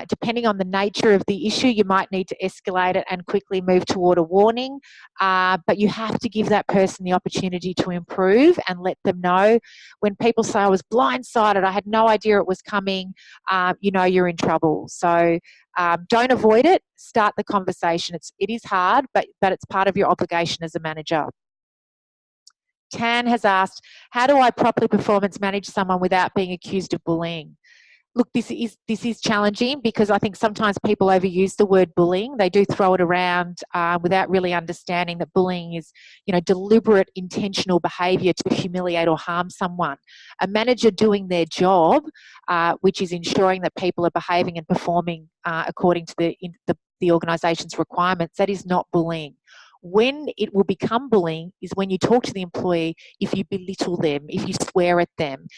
Depending on the nature of the issue, you might need to escalate it and quickly move toward a warning, but you have to give that person the opportunity to improve and let them know. When people say, I was blindsided, I had no idea it was coming, you're in trouble. So don't avoid it, start the conversation. It is hard, but it's part of your obligation as a manager. Tan has asked, how do I properly performance manage someone without being accused of bullying? Look, this is challenging because I think sometimes people overuse the word bullying. They do throw it around without really understanding that bullying is, deliberate, intentional behaviour to humiliate or harm someone. A manager doing their job, which is ensuring that people are behaving and performing according to the organisation's requirements, that is not bullying. When it will become bullying is when you talk to the employee, if you belittle them, if you swear at them,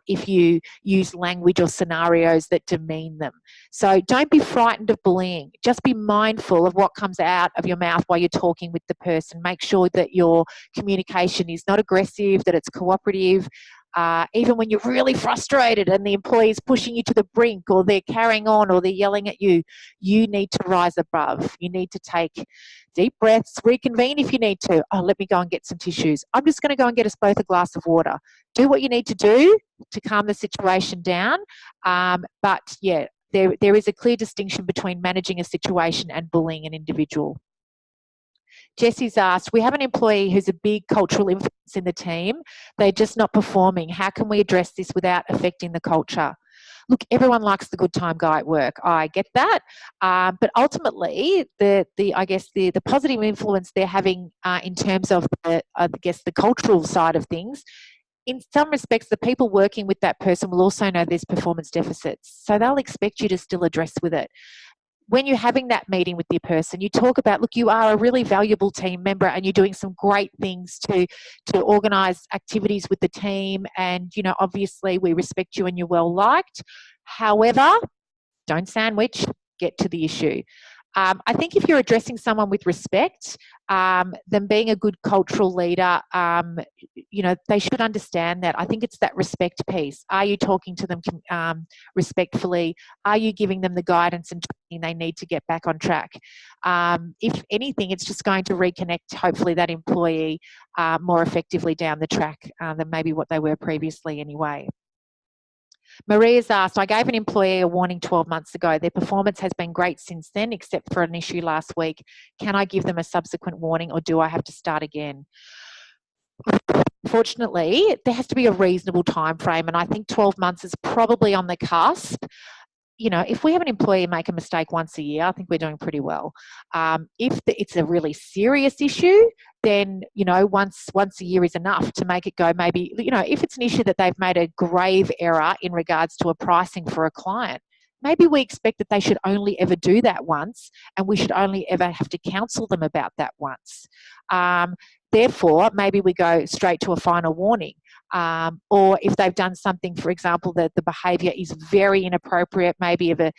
if you use language or scenarios that demean them. So don't be frightened of bullying. Just be mindful of what comes out of your mouth while you're talking with the person. Make sure that your communication is not aggressive, that it's cooperative. Even when you're really frustrated and the employee is pushing you to the brink, or they're carrying on, or they're yelling at you, you need to rise above. You need to take deep breaths, reconvene if you need to. Oh, let me go and get some tissues. I'm just going to go and get us both a glass of water. Do what you need to do to calm the situation down. But yeah, there is a clear distinction between managing a situation and bullying an individual. Jessie's asked, we have an employee who's a big cultural influence in the team. They're just not performing. How can we address this without affecting the culture? Look, everyone likes the good time guy at work. I get that. But ultimately, the positive influence they're having in terms of the cultural side of things, in some respects, the people working with that person will also know there's performance deficits. So they'll expect you to still address with it. When you're having that meeting with the person, you talk about, look, you are a really valuable team member and you're doing some great things to organise activities with the team, and, obviously we respect you and you're well liked. However, don't sandwich, get to the issue. I think if you're addressing someone with respect, then being a good cultural leader, they should understand that. I think it's that respect piece. Are you talking to them respectfully? Are you giving them the guidance and training they need to get back on track? If anything, it's just going to reconnect, hopefully, that employee more effectively down the track than maybe what they were previously anyway. Maria's asked, I gave an employee a warning 12 months ago. Their performance has been great since then, except for an issue last week. Can I give them a subsequent warning, or do I have to start again? Unfortunately, there has to be a reasonable time frame, and I think 12 months is probably on the cusp. If we have an employee make a mistake once a year, I think we're doing pretty well. If it's a really serious issue, then, once a year is enough to make it go. Maybe, if it's an issue that they've made a grave error in regards to a pricing for a client, maybe we expect that they should only ever do that once, and we should only ever have to counsel them about that once. Therefore, maybe we go straight to a final warning. Or if they've done something, for example, that the behaviour is very inappropriate, maybe of a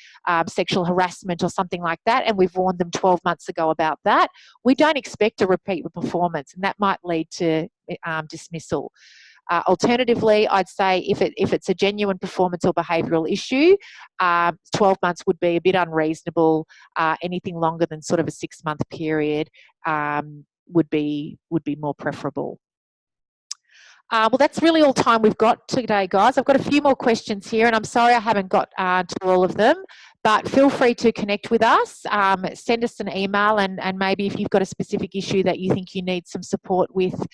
sexual harassment or something like that, and we've warned them 12 months ago about that, we don't expect a repeat performance, and that might lead to dismissal. Alternatively, I'd say if it's a genuine performance or behavioural issue, 12 months would be a bit unreasonable. Anything longer than sort of a 6-month period would be more preferable. Well, that's really all time we've got today, guys. I've got a few more questions here, and I'm sorry I haven't got to all of them, but feel free to connect with us. Send us an email, and maybe if you've got a specific issue that you think you need some support with,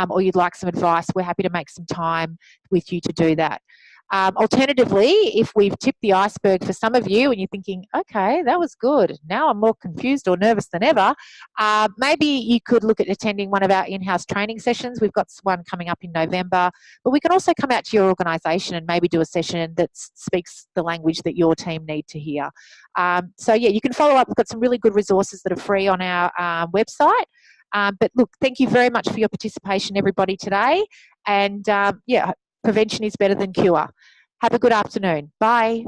or you'd like some advice, we're happy to make some time with you to do that. Alternatively, if we've tipped the iceberg for some of you and you're thinking, okay, that was good, now I'm more confused or nervous than ever, maybe you could look at attending one of our in-house training sessions. We've got one coming up in November, but we can also come out to your organisation and maybe do a session that speaks the language that your team need to hear. So yeah, you can follow up. We've got some really good resources that are free on our website. But look, thank you very much for your participation, everybody, today. And yeah, prevention is better than cure. Have a good afternoon. Bye.